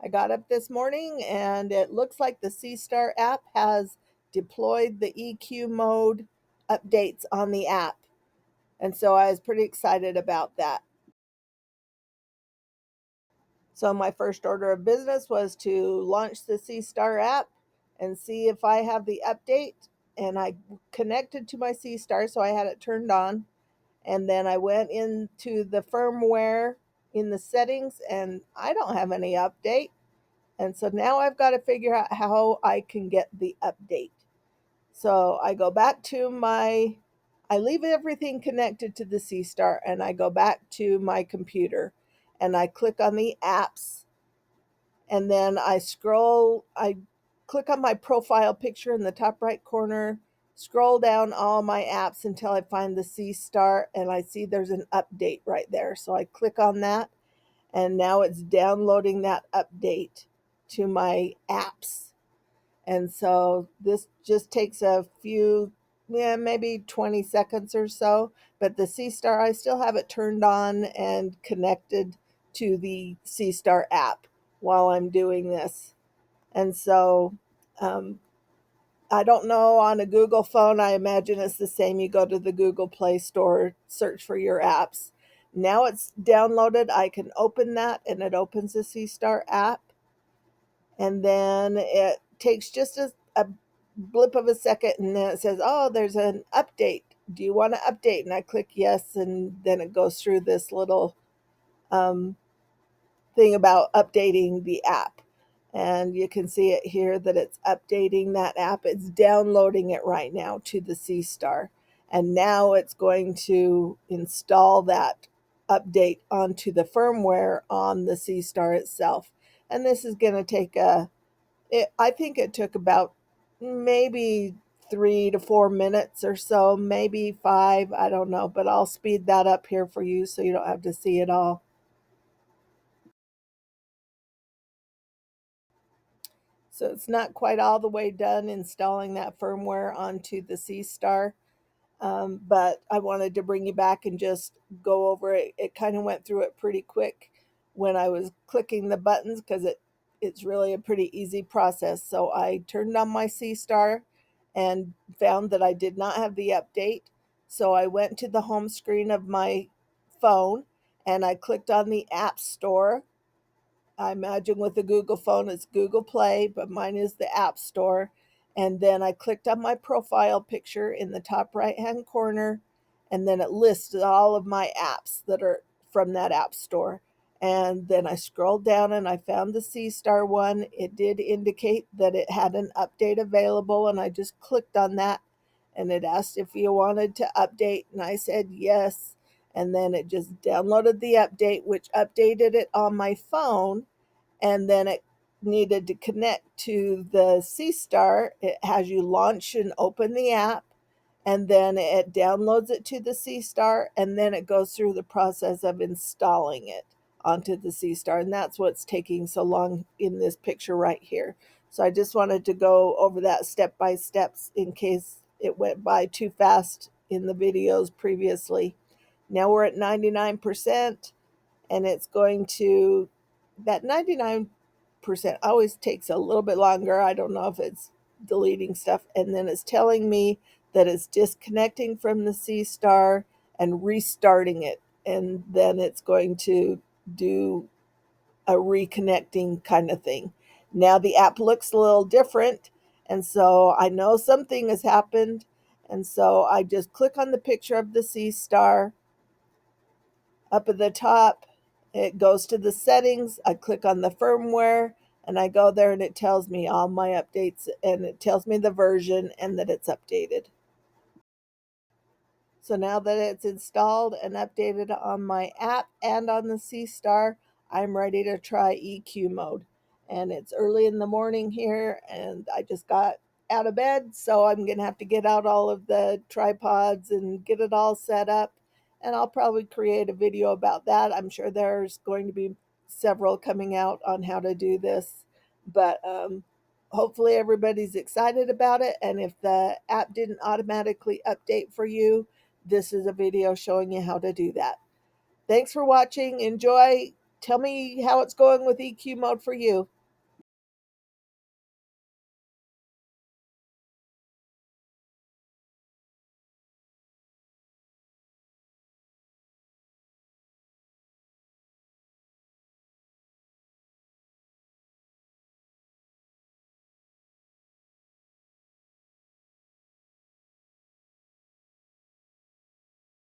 I got up this morning and it looks like the Seestar app has deployed the EQ mode updates on the app. And so I was pretty excited about that. So my first order of business was to launch the Seestar app and see if I have the update. And I connected to my Seestar, so I had it turned on. And then I went into the firmware in the settings, and I don't have any update. And so now I've got to figure out how I can get the update. So I go back to I leave everything connected to the Seestar and I go back to my computer and I click on the apps and then I click on my profile picture in the top right corner, scroll down all my apps until I find the Seestar and I see there's an update right there. So I click on that and now it's downloading that update to my apps. And so this just takes a few, yeah, maybe 20 seconds or so. But the Seestar, I still have it turned on and connected to the Seestar app while I'm doing this. And so I don't know on a Google phone, I imagine it's the same. You go to the Google Play Store, search for your apps. Now it's downloaded. I can open that and it opens the Seestar app. And then it takes just a blip of a second and then it says, oh, there's an update. Do you want to update? And I click yes, and then it goes through this little um, thing about updating the app. And you can see it here that it's updating that app. It's downloading it right now to the Seestar. And now it's going to install that update onto the firmware on the Seestar itself. And this is going to take I think it took about maybe 3 to 4 minutes or so, maybe five, I don't know, but I'll speed that up here for you so you don't have to see it all. So it's not quite all the way done installing that firmware onto the Seestar, but I wanted to bring you back and just go over it. It kind of went through it pretty quick when I was clicking the buttons because it's really a pretty easy process. So I turned on my Seestar and found that I did not have the update. So I went to the home screen of my phone and I clicked on the App Store. I imagine with the Google phone, it's Google Play, but mine is the App Store. And then I clicked on my profile picture in the top right hand corner, and then it lists all of my apps that are from that App Store. And then I scrolled down and I found the Seestar one. It did indicate that it had an update available, and I just clicked on that. And it asked if you wanted to update, and I said yes. And then it just downloaded the update, which updated it on my phone. And then it needed to connect to the Seestar. It has you launch and open the app, and then it downloads it to the Seestar, and then it goes through the process of installing it onto the Seestar. And that's what's taking so long in this picture right here. So I just wanted to go over that step by steps in case it went by too fast in the videos previously. Now we're at 99%, and it's going to, that 99% always takes a little bit longer. I don't know if it's deleting stuff. And then it's telling me that it's disconnecting from the Seestar and restarting it. And then it's going to do a reconnecting kind of thing. Now the app looks a little different. And so I know something has happened. And so I just click on the picture of the Seestar up at the top. It goes to the settings. I click on the firmware and I go there and it tells me all my updates and it tells me the version and that it's updated. So now that it's installed and updated on my app and on the Seestar, I'm ready to try EQ mode. And it's early in the morning here and I just got out of bed, so I'm going to have to get out all of the tripods and get it all set up. And I'll probably create a video about that. I'm sure there's going to be several coming out on how to do this. But hopefully everybody's excited about it. And if the app didn't automatically update for you, this is a video showing you how to do that. Thanks for watching. Enjoy. Tell me how it's going with EQ mode for you.